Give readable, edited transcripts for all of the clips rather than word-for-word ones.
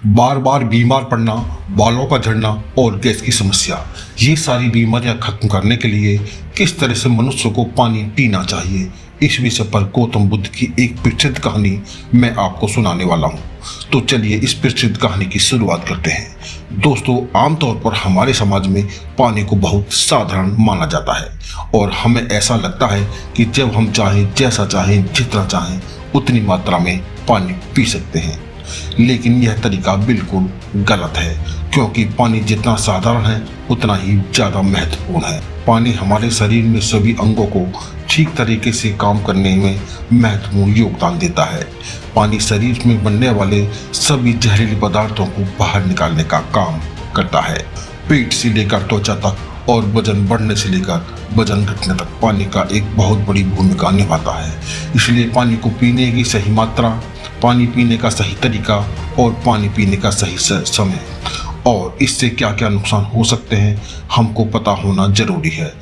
बार बार बीमार पड़ना, बालों का झड़ना और गैस की समस्या, ये सारी बीमारियां खत्म करने के लिए किस तरह से मनुष्य को पानी पीना चाहिए, इस विषय पर गौतम बुद्ध की एक प्रसिद्ध कहानी मैं आपको सुनाने वाला हूँ। तो चलिए इस प्रसिद्ध कहानी की शुरुआत करते हैं। दोस्तों, आमतौर पर हमारे समाज में पानी को बहुत साधारण माना जाता है और हमें ऐसा लगता है कि जब हम चाहें, जैसा चाहें, जितना चाहें उतनी मात्रा में पानी पी सकते हैं। लेकिन यह तरीका बिल्कुल गलत है, क्योंकि पानी जितना साधारण है उतना ही ज़्यादा महत्वपूर्ण है। पानी हमारे शरीर में सभी अंगों को ठीक तरीके से काम करने में महत्वपूर्ण योगदान देता है। पानी शरीर में बनने वाले सभी जहरीले पदार्थों को बाहर निकालने का काम करता है। पेट से लेकर त्वचा तक और वजन बढ़ने से लेकर वजन घटने तक पानी का एक बहुत बड़ी भूमिका निभाता है। इसलिए पानी को पीने की सही मात्रा, पानी पीने का सही तरीका और पानी पीने का सही समय और इससे क्या क्या नुकसान हो सकते हैं हमको पता होना जरूरी है।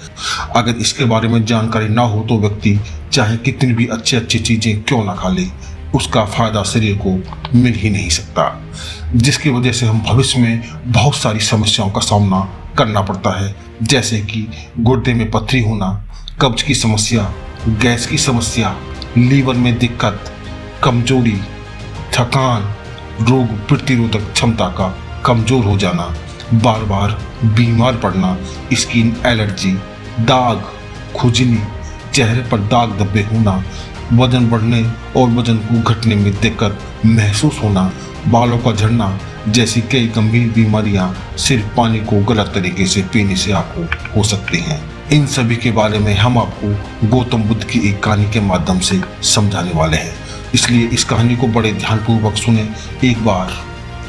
अगर इसके बारे में जानकारी ना हो तो व्यक्ति चाहे कितनी भी अच्छी चीज़ें क्यों ना खा ले, उसका फायदा शरीर को मिल ही नहीं सकता, जिसकी वजह से हम भविष्य में बहुत सारी समस्याओं का सामना करना पड़ता है, जैसे कि गुर्दे में पथरी होना, कब्ज की समस्या, गैस की समस्या, लीवर में दिक्कत, कमजोरी, थकान, रोग प्रतिरोधक क्षमता का कमजोर हो जाना, बार बार बीमार पड़ना, स्किन एलर्जी, दाग, खुजली, चेहरे पर दाग धब्बे होना, वजन बढ़ने और वजन को घटने में दिक्कत महसूस होना, बालों का झड़ना जैसी कई गंभीर बीमारियां सिर्फ पानी को गलत तरीके से पीने से आपको हो सकती हैं। इन सभी के बारे में हम आपको गौतम बुद्ध की एक कहानी के माध्यम से समझाने वाले हैं, इसलिए इस कहानी को बड़े ध्यानपूर्वक सुने। एक बार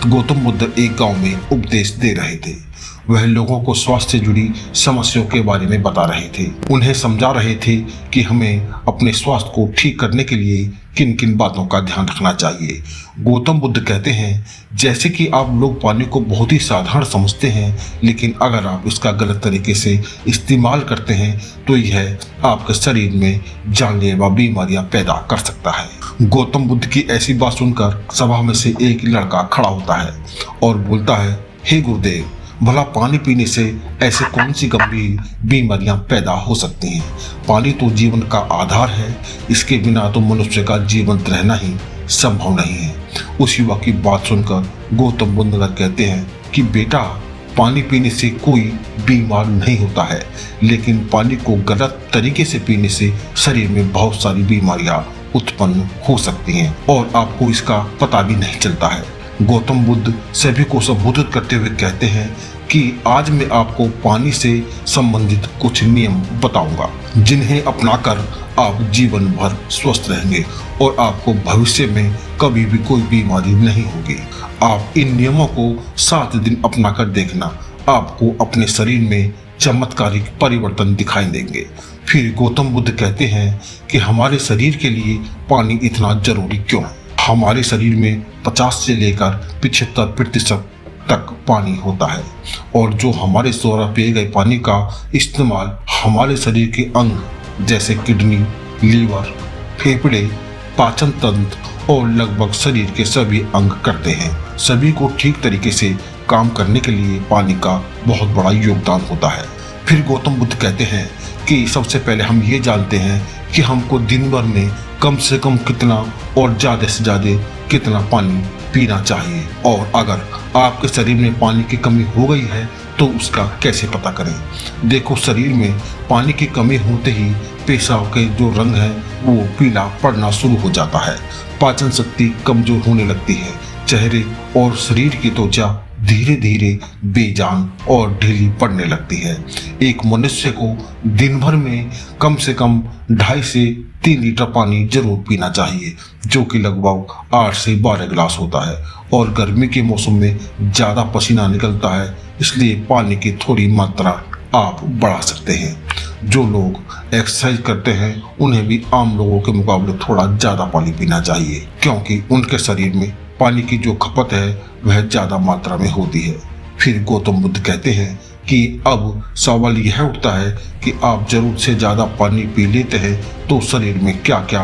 गौतम बुद्ध एक गांव में उपदेश दे रहे थे। वह लोगों को स्वास्थ्य से जुड़ी समस्याओं के बारे में बता रहे थे। उन्हें समझा रहे थे कि हमें अपने स्वास्थ्य को ठीक करने के लिए किन किन बातों का ध्यान रखना चाहिए। गौतम बुद्ध कहते हैं, जैसे कि आप लोग पानी को बहुत ही साधारण समझते हैं, लेकिन अगर आप इसका गलत तरीके से इस्तेमाल करते हैं तो यह आपके शरीर में जानलेवा बीमारियां पैदा कर सकता है। गौतम बुद्ध की ऐसी बात सुनकर सभा में से एक लड़का खड़ा होता है और बोलता है, हे गुरुदेव, भला पानी पीने से ऐसे कौन सी गंभीर बीमारियां पैदा हो सकती हैं? पानी तो जीवन का आधार है, इसके बिना तो मनुष्य का जीवंत रहना ही संभव नहीं है। उस युवक की बात सुनकर गौतम बुद्ध कहते हैं कि बेटा, पानी पीने से कोई बीमार नहीं होता है, लेकिन पानी को गलत तरीके से पीने से शरीर में बहुत सारी बीमारियां उत्पन्न हो सकती हैं और आपको इसका पता भी नहीं चलता है। गौतम बुद्ध सभी को संबोधित करते हुए कहते हैं कि आज मैं आपको पानी से संबंधित कुछ नियम बताऊंगा, जिन्हें अपनाकर आप जीवन भर स्वस्थ रहेंगे और आपको भविष्य में कभी भी कोई बीमारी नहीं होगी। आप इन नियमों को 7 दिन अपनाकर देखना, आपको अपने शरीर में चमत्कारिक परिवर्तन दिखाई देंगे। फिर गौतम बुद्ध कहते हैं कि हमारे शरीर के लिए पानी इतना जरूरी क्यों है। हमारे शरीर में 50 से लेकर 75% तक पानी होता है और जो हमारे द्वारा पिए गए पानी का इस्तेमाल हमारे शरीर के अंग जैसे किडनी, लीवर, फेफड़े, पाचन तंत्र और लगभग शरीर के सभी अंग करते हैं। सभी को ठीक तरीके से काम करने के लिए पानी का बहुत बड़ा योगदान होता है। फिर गौतम बुद्ध कहते हैं कि सबसे पहले हम ये जानते हैं कि हमको दिन भर में कम से कम कितना और ज़्यादा से ज़्यादा कितना पानी पीना चाहिए, और अगर आपके शरीर में पानी की कमी हो गई है तो उसका कैसे पता करें। देखो, शरीर में पानी की कमी होते ही पेशाब के जो रंग है वो पीला पड़ना शुरू हो जाता है, पाचन शक्ति कमजोर होने लगती है, चेहरे और शरीर की त्वचा धीरे धीरे बेजान और ढीली पड़ने लगती है। एक मनुष्य को दिन भर में कम से कम 2.5 से 3 लीटर पानी जरूर पीना चाहिए, जो कि लगभग 8 से 12 गिलास होता है। और गर्मी के मौसम में ज़्यादा पसीना निकलता है, इसलिए पानी की थोड़ी मात्रा आप बढ़ा सकते हैं। जो लोग एक्सरसाइज करते हैं उन्हें भी आम लोगों के मुकाबले थोड़ा ज़्यादा पानी पीना चाहिए, क्योंकि उनके शरीर में पानी की जो खपत है वह ज़्यादा मात्रा में होती है। फिर गौतम बुद्ध कहते हैं कि अब सवाल यह उठता है कि आप जरूरत से ज़्यादा पानी पी लेते हैं तो शरीर में क्या क्या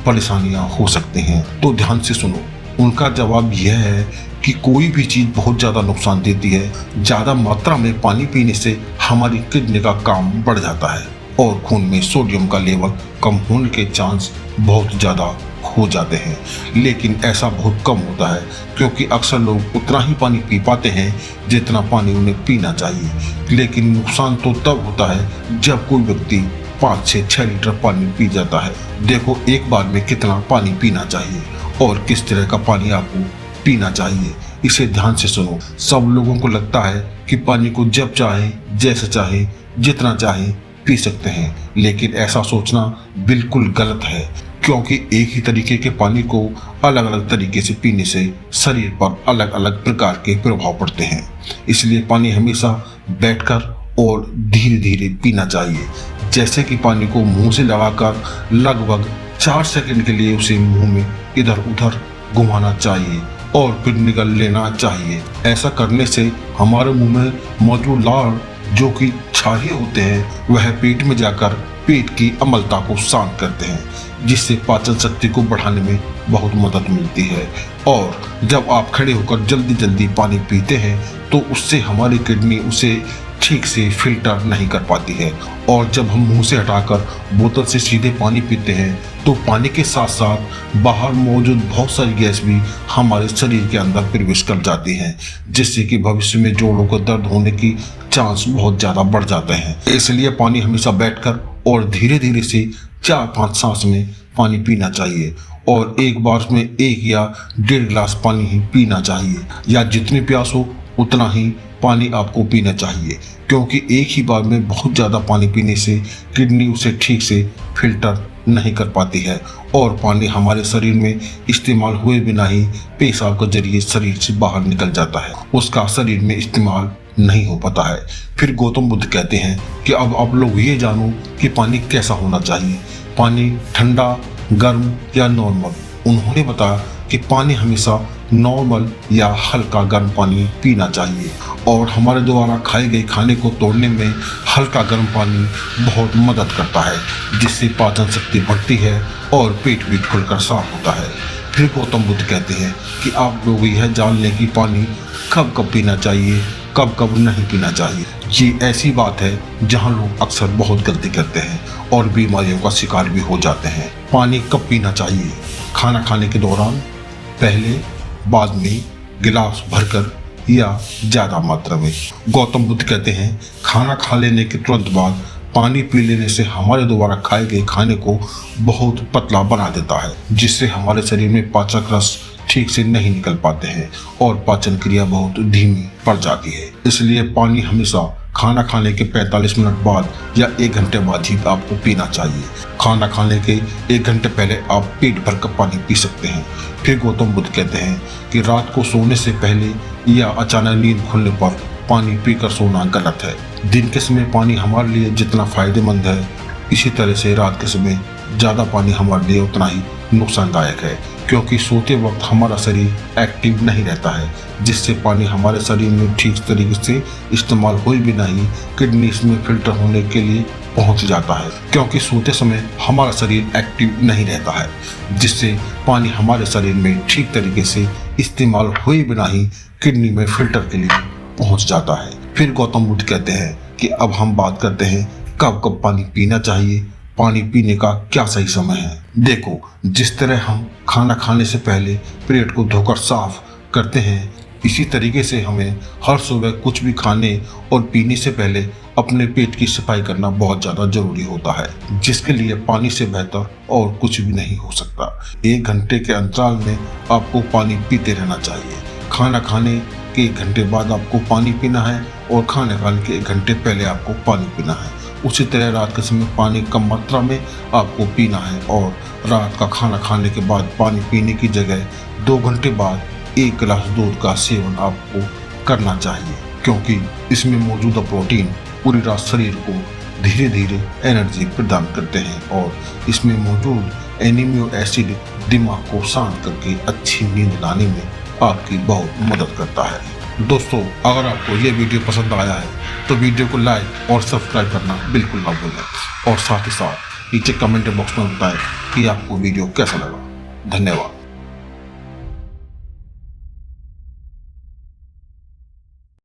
परेशानियां हो सकती हैं। तो ध्यान से सुनो। उनका जवाब यह है कि कोई भी चीज़ बहुत ज़्यादा नुकसान देती है। ज़्यादा मात्रा में पानी पीने से हमारी किडनी का काम बढ़ जाता है और खून में सोडियम का लेवल कम होने के चांस बहुत ज़्यादा हो जाते हैं। लेकिन ऐसा बहुत कम होता है क्योंकि अक्सर लोग उतना ही पानी पी पाते हैं जितना पानी उन्हें पीना चाहिए। लेकिन नुकसान तो तब होता है जब कोई व्यक्ति 5 से 6 लीटर पानी पी जाता है। देखो एक बार में कितना पानी पीना चाहिए और किस तरह का पानी आपको पीना चाहिए, इसे ध्यान से सुनो। सब लोगों को लगता है कि पानी को जब चाहे, जैसे चाहे, जितना चाहे पी सकते हैं, लेकिन ऐसा सोचना बिल्कुल गलत है क्योंकि एक ही तरीके के पानी को अलग अलग तरीके से पीने से शरीर पर अलग अलग प्रकार के प्रभाव पड़ते हैं। इसलिए पानी हमेशा बैठकर और धीरे धीरे पीना चाहिए। जैसे कि पानी को मुंह से लगाकर लगभग 4 सेकंड के लिए उसे मुंह में इधर उधर घुमाना चाहिए और फिर निगल लेना चाहिए। ऐसा करने से हमारे मुंह में मौजूद लार जो कि क्षारीय होते हैं वह पेट में जाकर पेट की अम्लता को शांत करते हैं, जिससे पाचन शक्ति को बढ़ाने में बहुत मदद मिलती है। और जब आप खड़े होकर जल्दी जल्दी पानी पीते हैं तो उससे हमारी किडनी उसे ठीक से फिल्टर नहीं कर पाती है और जब हम मुंह से हटाकर बोतल से सीधे पानी पीते हैं तो पानी के साथ साथ बाहर मौजूद बहुत सारी गैस भी हमारे शरीर के अंदर प्रवेश कर जाती हैं, जिससे कि भविष्य में जोड़ों को दर्द होने की चांस बहुत ज़्यादा बढ़ जाते हैं। इसलिए पानी हमेशा बैठकर और धीरे धीरे से 4-5 सांस में पानी पीना चाहिए और एक बार में 1 या 1.5 गिलास पानी ही पीना चाहिए या जितनी प्यास हो उतना ही पानी आपको पीना चाहिए क्योंकि एक ही बार में बहुत ज़्यादा पानी पीने से किडनी उसे ठीक से फिल्टर नहीं कर पाती है और पानी हमारे शरीर में इस्तेमाल हुए बिना ही पेशाब के जरिए शरीर से बाहर निकल जाता है, उसका शरीर में इस्तेमाल नहीं हो पाता है। फिर गौतम बुद्ध कहते हैं कि अब आप लोग ये जानो कि पानी कैसा होना चाहिए, पानी ठंडा, गर्म या नॉर्मल। उन्होंने बताया कि पानी हमेशा नॉर्मल या हल्का गर्म पानी पीना चाहिए और हमारे द्वारा खाए गए खाने को तोड़ने में हल्का गर्म पानी बहुत मदद करता है, जिससे पाचन शक्ति बढ़ती है और पेट भी खुलकर साफ होता है। फिर गौतम बुद्ध कहते हैं कि आप लोग यह जान लें कि पानी कब कब पीना चाहिए, कब कब नहीं पीना चाहिए। ये ऐसी बात है जहाँ लोग अक्सर बहुत गलती करते हैं और बीमारियों का शिकार भी हो जाते हैं। पानी कब पीना चाहिए? खाना खाने के दौरान, पहले, बाद में, गिलास भरकर या ज़्यादा मात्रा में। गौतम बुद्ध कहते हैं खाना खा लेने के तुरंत बाद पानी पी लेने से हमारे द्वारा खाए गए खाने को बहुत पतला बना देता है, जिससे हमारे शरीर में पाचक रस ठीक से नहीं निकल पाते हैं और पाचन क्रिया बहुत धीमी पड़ जाती है। इसलिए पानी हमेशा खाना खाने के 45 मिनट बाद या 1 घंटे बाद ही आपको पीना चाहिए। खाना खाने के 1 घंटे पहले आप पेट भरकर पानी पी सकते हैं। फिर गौतम बुद्ध कहते हैं कि रात को सोने से पहले या अचानक नींद खुलने पर पानी पीकर सोना गलत है। दिन के समय पानी हमारे लिए जितना फायदेमंद है, इसी तरह से रात के समय ज़्यादा पानी हमारे लिए उतना ही नुकसानदायक है क्योंकि सोते वक्त हमारा शरीर एक्टिव नहीं रहता है, जिससे पानी हमारे शरीर में ठीक तरीके से इस्तेमाल हुए बिना ही किडनी इसमें फिल्टर होने के लिए पहुंच जाता है क्योंकि सोते समय हमारा शरीर एक्टिव नहीं रहता है, जिससे पानी हमारे शरीर में ठीक तरीके से इस्तेमाल हुए बिना ही किडनी में फिल्टर के लिए पहुंच जाता है। फिर गौतम बुद्ध कहते हैं कि अब हम बात करते हैं कब कब पानी पीना चाहिए, पानी पीने का क्या सही समय है। देखो, जिस तरह हम खाना खाने से पहले पेट को धोकर साफ करते हैं, इसी तरीके से हमें हर सुबह कुछ भी खाने और पीने से पहले अपने पेट की सफाई करना बहुत ज़्यादा जरूरी होता है, जिसके लिए पानी से बेहतर और कुछ भी नहीं हो सकता। 1 घंटे के अंतराल में आपको पानी पीते रहना चाहिए। खाना खाने के 1 घंटे बाद आपको पानी पीना है और खाना खाने के 1 घंटे पहले आपको पानी पीना है। उसी तरह रात के समय पानी कम मात्रा में आपको पीना है और रात का खाना खाने के बाद पानी पीने की जगह 2 घंटे बाद 1 गिलास दूध का सेवन आपको करना चाहिए क्योंकि इसमें मौजूदा प्रोटीन पूरी रात शरीर को धीरे धीरे एनर्जी प्रदान करते हैं और इसमें मौजूद एमिनो एसिड दिमाग को शांत करके अच्छी नींद लाने में आपकी बहुत मदद करता है। दोस्तों, अगर आपको ये वीडियो पसंद आया है तो वीडियो को लाइक और सब्सक्राइब करना बिल्कुल ना भूलें और साथ ही साथ नीचे कमेंट बॉक्स में बताएं कि आपको वीडियो कैसा लगा। धन्यवाद।